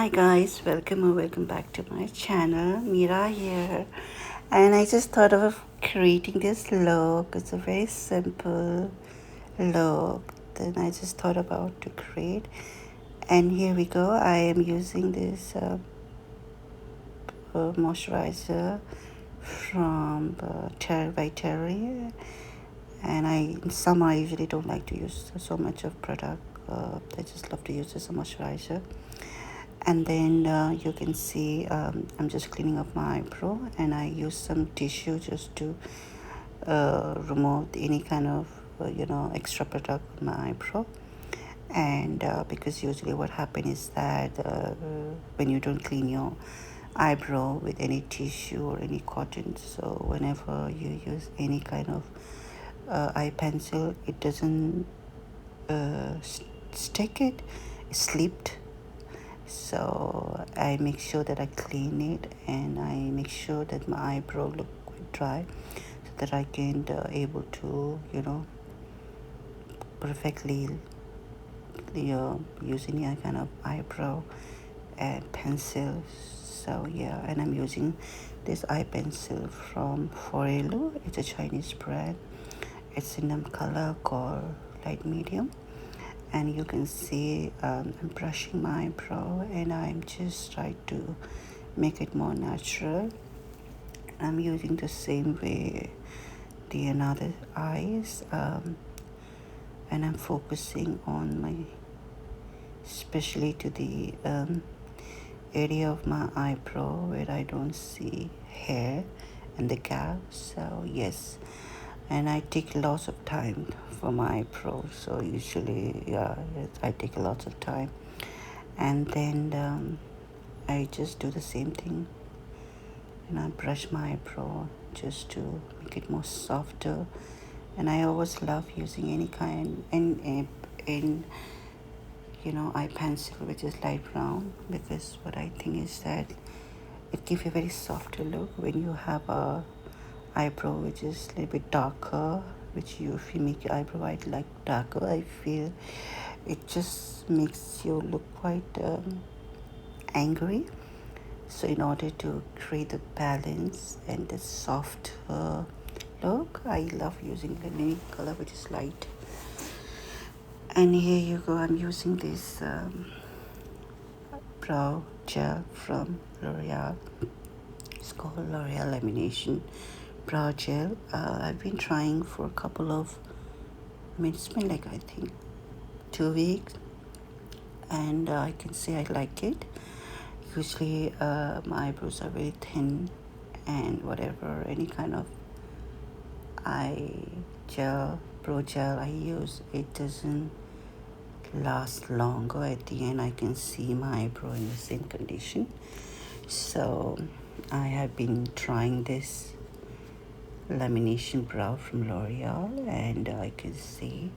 Hi guys, welcome or welcome back to my channel. Mira here, and I just thought of creating this look. It's a very simple look. Then I just thought about to create, and here we go. I am using this moisturizer from by Terry, and in summer I usually don't like to use so much of product. I just love to use this moisturizer. And then you can see I'm just cleaning up my eyebrow, and I use some tissue just to remove any kind of extra product on my eyebrow. And because usually what happens is that when you don't clean your eyebrow with any tissue or any cotton, so whenever you use any kind of eye pencil, it doesn't stick, it slipped. So I make sure that I clean it, and I make sure that my eyebrow look quite dry, so that I can able to perfectly use any kind of eyebrow and pencil. So yeah, and I'm using this eye pencil from Forelu. It's a Chinese brand. It's in a color called light medium. And you can see I'm brushing my eyebrow, and I'm just trying to make it more natural. I'm using the same way the another eyes, and I'm focusing on my, especially to the area of my eyebrow where I don't see hair and the gap. So yes, and I take lots of time for my eyebrow. So usually, yeah, I take a lot of time, and then I just do the same thing, and I brush my eyebrow just to make it more softer. And I always love using any kind in eye pencil which is light brown, because what I think is that it gives you a very softer look when you have a eyebrow which is a little bit darker, which you, if you make your eyebrow white like darker, I feel it just makes you look quite angry. So in order to create the balance and the soft look, I love using the any color which is light. And here you go, I'm using this brow gel from L'Oreal. It's called L'Oreal Lamination Brow Gel. I've been trying for a couple of, it's been like I think 2 weeks, and I can say I like it. Usually my eyebrows are very thin, and whatever any kind of brow gel I use, it doesn't last longer. At the end I can see my eyebrow in the same condition. So I have been trying this lamination brow from L'Oreal, and I can see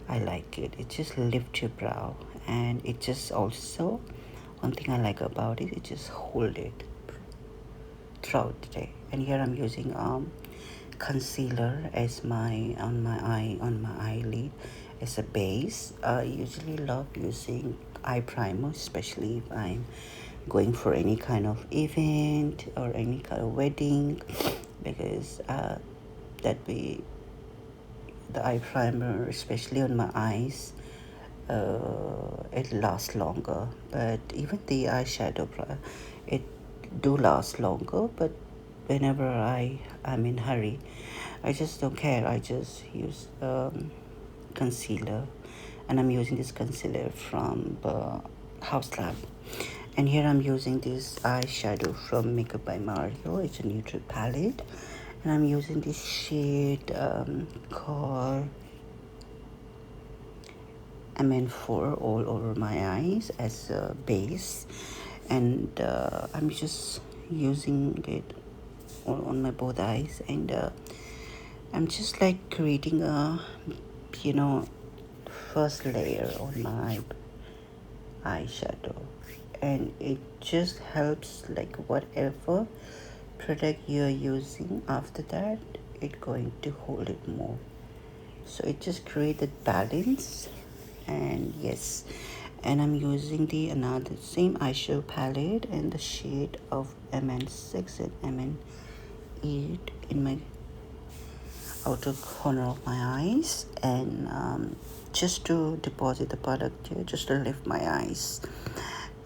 I like it. It just lifts your brow, and it just also, one thing I like about it, it just hold it throughout the day. And here I'm using concealer as on my eyelid as a base. I usually love using eye primer, especially if I'm going for any kind of event or any kind of wedding, because that way the eye primer, especially on my eyes, it lasts longer. But even the eyeshadow, it do last longer. But whenever I'm in hurry, I just don't care. I just use concealer, and I'm using this concealer from House Lab. And here I'm using this eyeshadow from Makeup by Mario. It's a neutral palette, and I'm using this shade called MN4 all over my eyes as a base. And I'm just using it on my both eyes, and I'm just like creating a first layer on my eyeshadow, and it just helps like whatever product you're using, after that it's going to hold it more. So it just created balance. And yes, And I'm using the another same eyeshadow palette in the shade of MN6 and MN8 in my outer corner of my eyes, and just to deposit the product here, just to lift my eyes.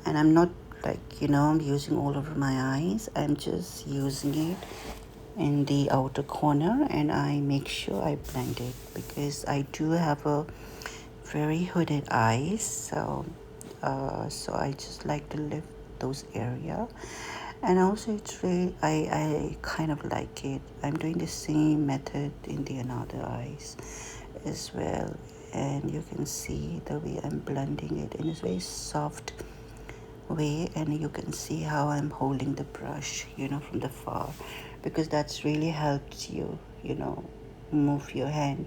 And I'm not like using all over my eyes. I'm just using it in the outer corner, and I make sure I blend it because I do have a very hooded eyes, so I just like to lift those area. And also it's really I kind of like it. I'm doing the same method in the another eyes as well, and you can see the way I'm blending it in a very soft way, and you can see how I'm holding the brush from the far, because that's really helps you move your hand.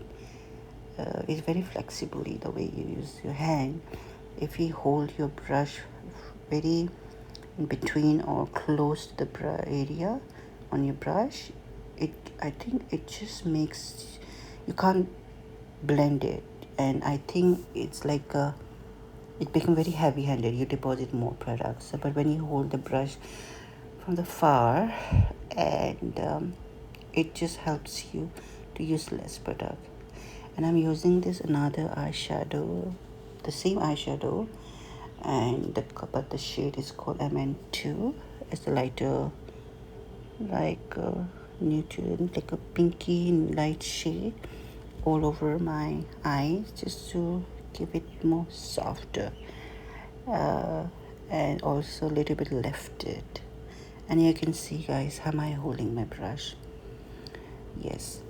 It's very flexibly the way you use your hand. If you hold your brush very in between or close to the area on your brush, I think it just makes you can't blend it, and I think it's like it become very heavy handed. You deposit more products, but when you hold the brush from the far, and it just helps you to use less product. And I'm using this another eyeshadow, the same eyeshadow, and but the shade is called MN2. It's a lighter, like neutral, like a pinky light shade all over my eyes, just to give it more softer, uh, and also a little bit lifted. And you can see, guys, how am I holding my brush. Yes,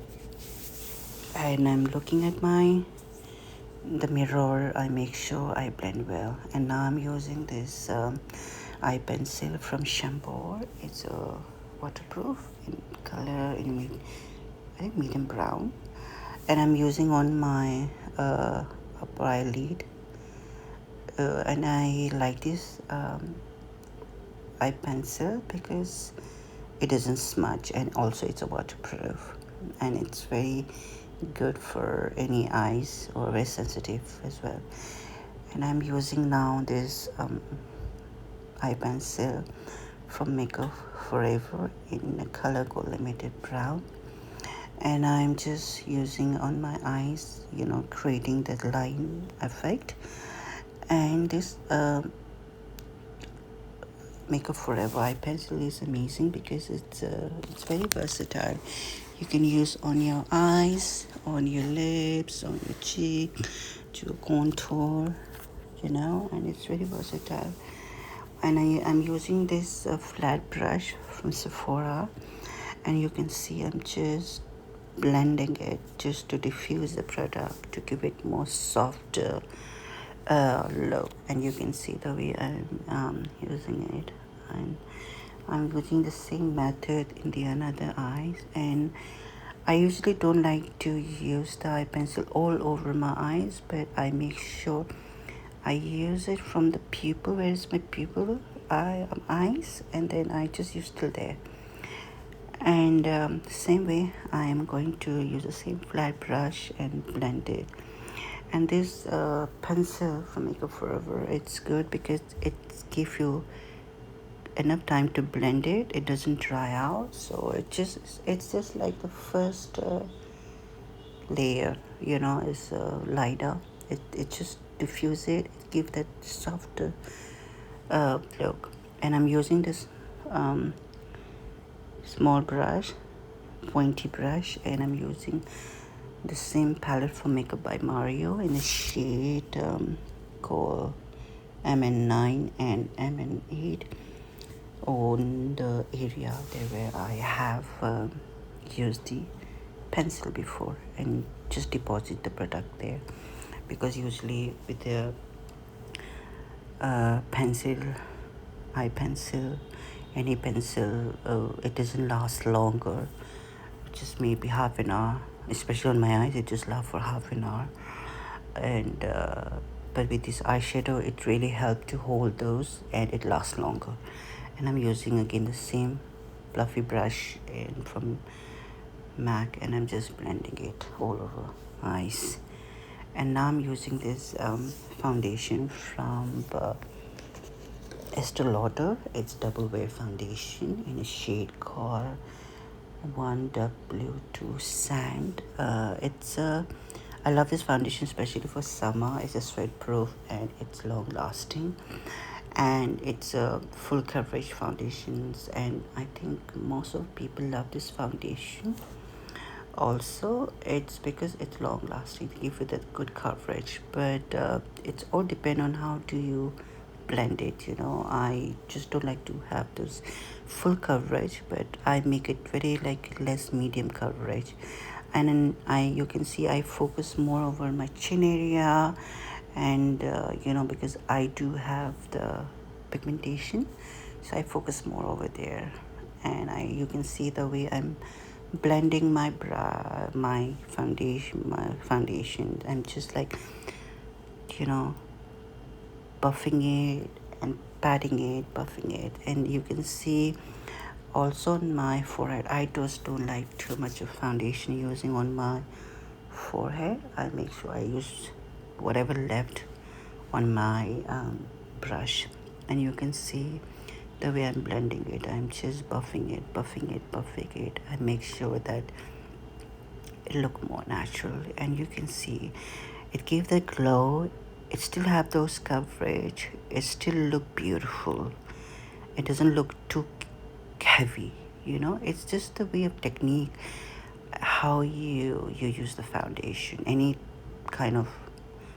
and I'm looking at the mirror. I make sure I blend well. And now I'm using this eye pencil from Chambord. It's a waterproof in color I think medium brown, and I'm using on my upper eyelid, and I like this eye pencil because it doesn't smudge, and also it's a waterproof, and it's very good for any eyes or very sensitive as well. And I'm using now this eye pencil from Makeup Forever in a color called Limited Brown, and I'm just using on my eyes, creating that line effect. And this Makeup Forever eye pencil is amazing because it's very versatile. You can use on your eyes, on your lips, on your cheek, to contour, and it's very versatile. And I'm using this flat brush from Sephora, and you can see I'm just blending it just to diffuse the product, to give it more softer look. And you can see the way I'm using it, and I'm using the same method in the another eyes. And I usually don't like to use the eye pencil all over my eyes, but I make sure I use it from the pupil, where is my pupil eyes, and then I just use till there. And the same way I am going to use the same flat brush and blend it. And this pencil from Makeup Forever, it's good because it gives you enough time to blend it. It doesn't dry out, so it's just like the first layer, is lighter. It just diffuse it, give that softer look. And I'm using this small brush, pointy brush, and I'm using the same palette from Makeup by Mario in the shade called MN9 and MN8 on the area there where I have used the pencil before, and just deposit the product there, because usually with the pencil, eye pencil, any pencil, it doesn't last longer, just maybe half an hour. Especially on my eyes, it just lasts for half an hour. And but with this eyeshadow, it really helped to hold those, and it lasts longer. And I'm using again the same fluffy brush from MAC, and I'm just blending it all over my eyes. And now I'm using this foundation from Estee Lauder. It's double wear foundation in a shade called 1W2 Sand. I love this foundation especially for summer. It's a sweat proof and it's long lasting, and it's a full coverage foundations, and I think most of people love this foundation. Also, it's because it's long lasting, to give you that good coverage, but it's all depend on how do you blend it. I just don't like to have this full coverage, but I make it very like less medium coverage. And then you can see I focus more over my chin area, and because I do have the pigmentation, so I focus more over there. And you can see the way I'm blending my foundation. I'm just like, you know buffing it and patting it, buffing it. And you can see also on my forehead, I just don't like too much of foundation using on my forehead. I make sure I use whatever left on my brush. And you can see the way I'm blending it. I'm just buffing it, buffing it, buffing it. I make sure that it look more natural, and you can see it gave the glow. It still have those coverage. It still look beautiful. It doesn't look too heavy. It's just the way of technique, how you use the foundation, any kind of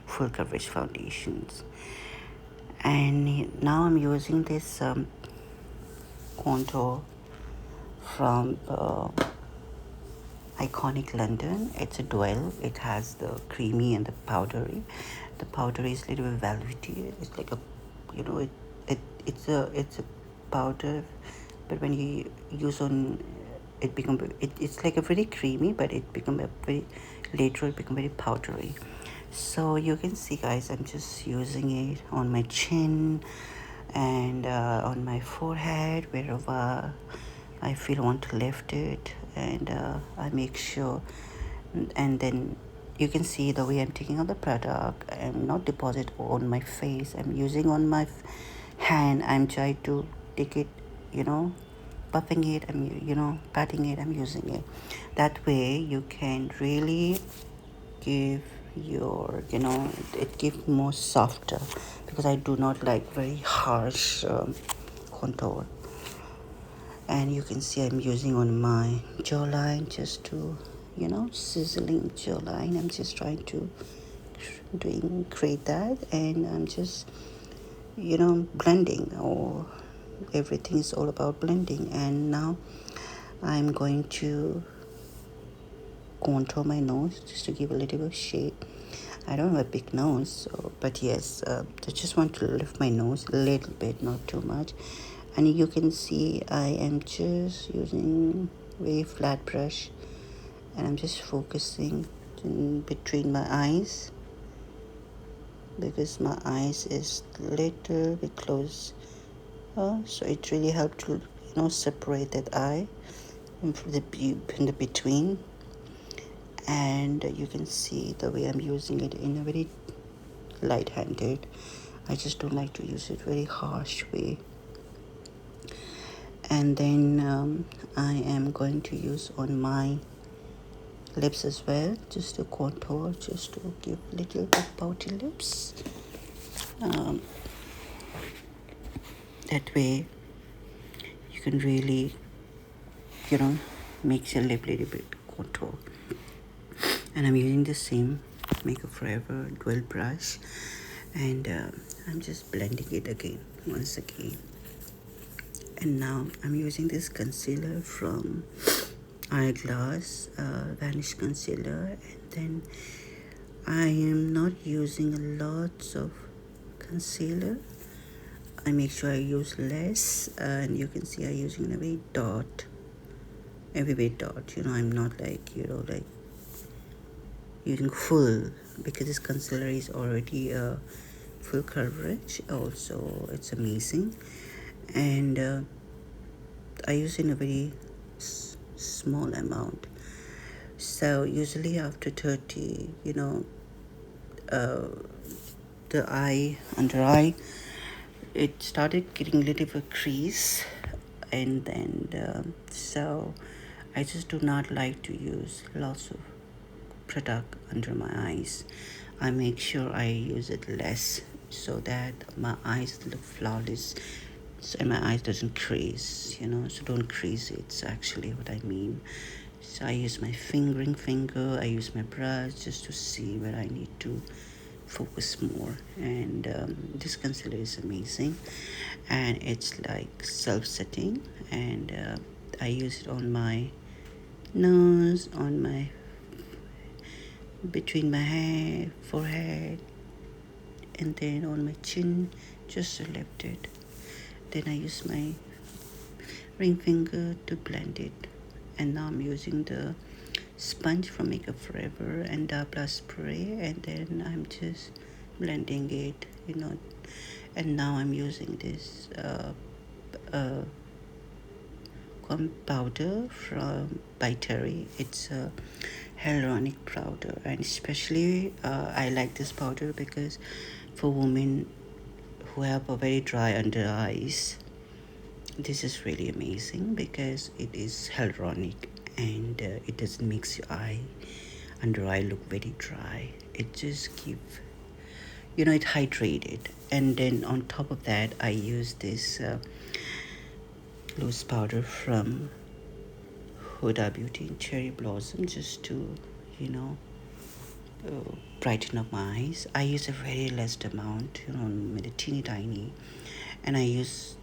full coverage foundations. And now I'm using this contour from Iconic London. It's a dual. It has the creamy and the powdery. The powdery is a little bit velvety. It's like it's a powder, but when you use on it's like a very creamy, but it become a very later it become very powdery. So you can see, guys, I'm just using it on my chin and on my forehead, wherever I feel want to lift it. And I make sure, and then you can see the way I'm taking out the product. I'm not deposit on my face. I'm using on my hand. I'm trying to take it, buffing it. I'm patting it. I'm using it. That way you can really give your it give more softer, because I do not like very harsh contour. And you can see I'm using on my jawline, just to sizzling jawline. I'm just trying to create that, and I'm just blending, or everything is all about blending. And now I'm going to contour my nose, just to give a little bit of shape. I don't have a big nose, but yes, I just want to lift my nose a little bit, not too much. And you can see I am just using very flat brush, and I'm just focusing in between my eyes, because my eyes is little bit close, so it really helped to separate that eye in the between. And you can see the way I'm using it in a very light-handed. I just don't like to use it very harsh way. And then I am going to use on my lips as well, just to contour, just to give little bit pouty lips. That way you can really make your lip little bit contour. And I'm using the same Makeup Forever dual brush, and I'm just blending it again, once again. And now I'm using this concealer from Eyeglass, Vanish Concealer. And then I am not using lots of concealer. I make sure I use less, and you can see I'm using every dot. I'm not like using full, because this concealer is already full coverage. Also, it's amazing. And I use in a very small amount. So usually after 30, the eye, under eye, it started getting a little bit of crease, and then so I just do not like to use lots of product under my eyes. I make sure I use it less so that my eyes look flawless, and my eyes doesn't crease, so don't crease it. It's actually what I mean. So I use my finger, I use my brush just to see where I need to focus more. And this concealer is amazing, and it's like self-setting, and I use it on my nose, on my between my hair, forehead, and then on my chin, just to lift it. Then I use my ring finger to blend it. And now I'm using the sponge from Makeup Forever and the plus spray, and then I'm just blending it. And now I'm using this powder from by Terry. It's a hyaluronic powder, and especially I like this powder because for women who have a very dry under eyes, this is really amazing because it is hyaluronic, and it doesn't make your under eye look very dry. It just it hydrated. And then on top of that, I use this loose powder from Huda Beauty in Cherry Blossom just to, you know, brighten up my eyes. I use a very less amount, with a teeny tiny, and I use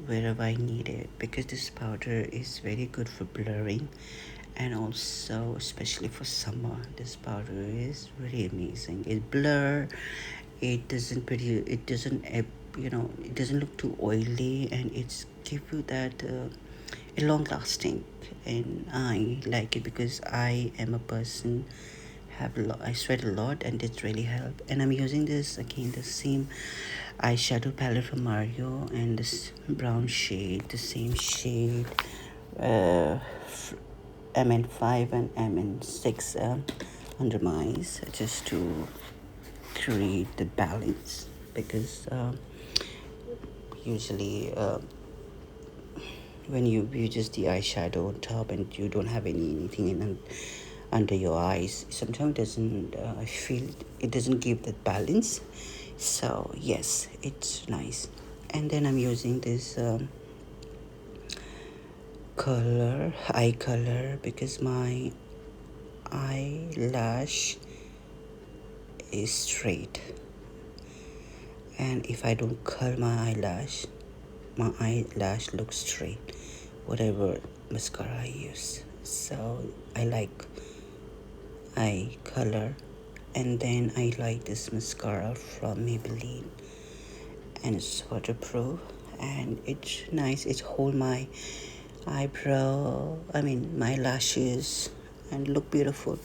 wherever I need it because this powder is very good for blurring, and also especially for summer, this powder is really amazing. It blur, it doesn't produce, it doesn't it doesn't look too oily, and it's give you that long lasting. And I like it because I am a person I sweat a lot, and it really help. And I'm using this again, the same eyeshadow palette from Mario, and this brown shade, the same shade, uh, MN5 and MN6 under my eyes, just to create the balance, because usually when you just the eyeshadow on top and you don't have anything under your eyes, sometimes it doesn't I feel it doesn't give that balance. So yes, it's nice. And then I'm using this eye color, because my eyelash is straight, and if I don't curl my eyelash looks straight, whatever mascara I use. So I like eye color. And then I like this mascara from Maybelline, and it's waterproof, and it's nice. It hold my my lashes and look beautiful.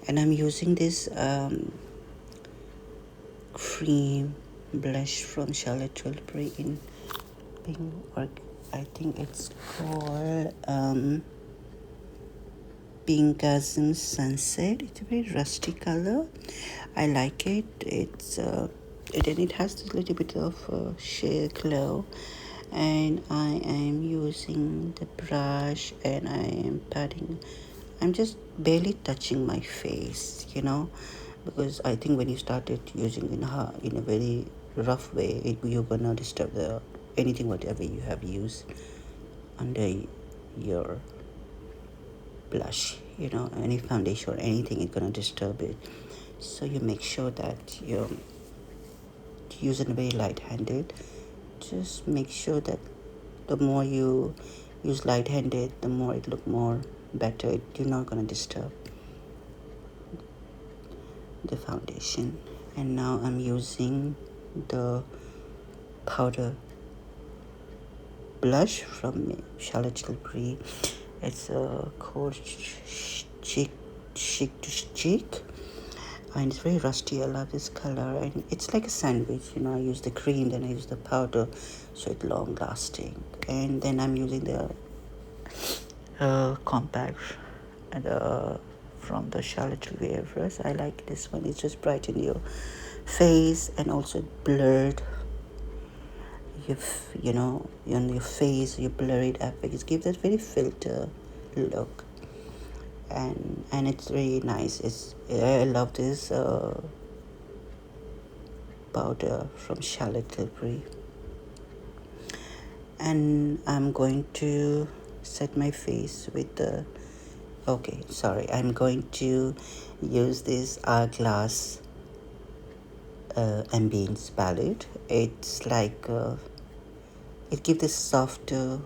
And I'm using this cream blush from Charlotte Tilbury in pink, or I think it's called Pinkasm Sunset. It's a very rusty color. I like it. It has this little bit of sheer glow, and I am using the brush, and I am patting. I'm just barely touching my face, because I think when you started using in a very rough way, you're gonna disturb whatever you have used under your blush, any foundation or anything, it's gonna disturb it. So you make sure that you use it very light-handed. Just make sure that the more you use light-handed, the more it look more better. You're not gonna disturb the foundation. And now I'm using the powder blush from Charlotte Tilbury. It's called Chic to Chic, and it's very rusty. I love this color, and it's like a sandwich. I use the cream, then I use the powder, so it's long lasting. And then I'm using the compact from the Charlotte Tilbury. I like this one. It's just brighten your face, and also blurred you know, on your face, you blur it up. It gives that very filter look, and it's really nice. I love this powder from Charlotte Tilbury. And I'm going to set my face with the okay, sorry, I'm going to use this hourglass ambience palette. It's like it gives this softer,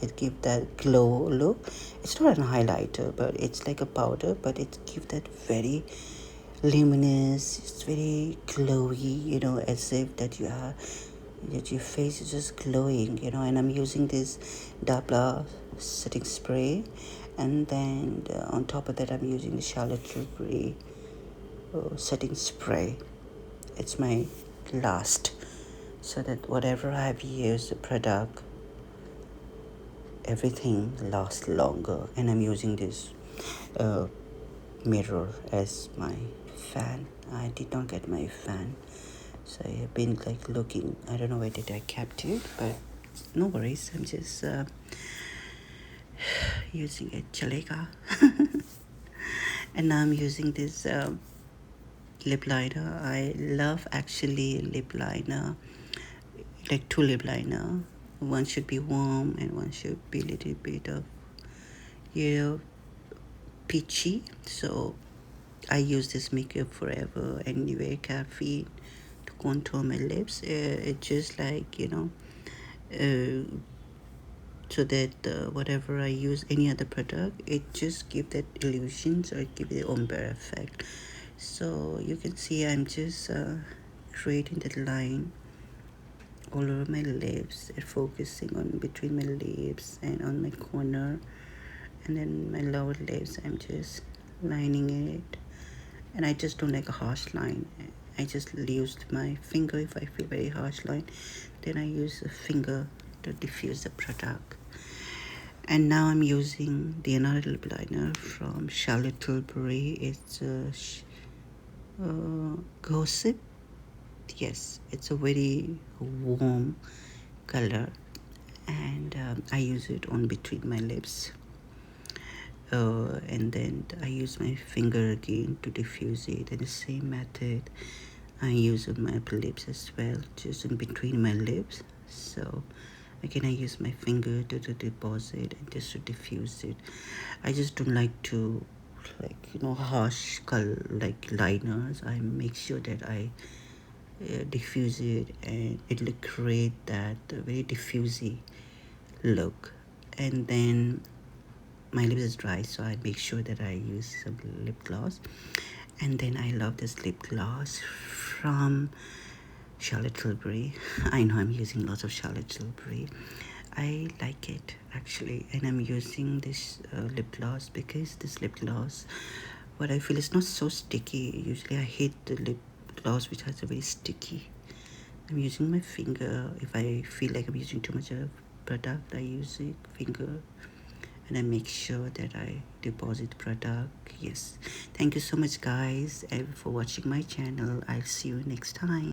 it gives that glow look. It's not a highlighter, but it's like a powder, but it gives that very luminous, it's very glowy, you know, as if that you are that your face is just glowing, you know. And I'm using this Dabla setting spray, and then on top of that I'm using the Charlotte Tilbury setting spray. It's my last, so that whatever I've used the product, everything lasts longer. And I'm using this uh, mirror as my fan. I did not get my fan, so I have been like looking. I don't know where did I kept it, but no worries. I'm just using a chaleka. And now I'm using this lip liner. I love actually lip liner, like two lip liner. One should be warm and one should be a little bit of, you know, peachy. So I use this makeup forever anyway, caffeine, to contour my lips. It's just like, you know, so that whatever I use any other product, it just give that illusion, so it give the ombre effect. So you can see I'm just creating that line all over my lips, focusing on between my lips and on my corner, and then my lower lips I'm just lining it. And I just don't like a harsh line. I just use my finger. If I feel very harsh line, then I use a finger to diffuse the product. And now I'm using the another lip liner from Charlotte Tilbury. It's Gossip. Yes, it's a very warm color, and I use it on between my lips. And then I use my finger again to diffuse it. And the same method I use on my upper lips as well, just in between my lips. So again, I use my finger to deposit and just to diffuse it. I just don't like to, like, you know, harsh color like liners. I make sure that I diffuse it, and it will create that very diffusey look. And then my lips is dry, so I make sure that I use some lip gloss. And then I love this lip gloss from Charlotte Tilbury. I know I'm using lots of Charlotte Tilbury. I like it actually, and I'm using this lip gloss because this lip gloss, what I feel, is not so sticky. Usually I hate the lip gloss which has a very sticky. I'm using my finger. If I feel like I'm using too much of product, I use it finger, and I make sure that I deposit product. Yes, thank you so much guys for watching my channel. I'll see you next time.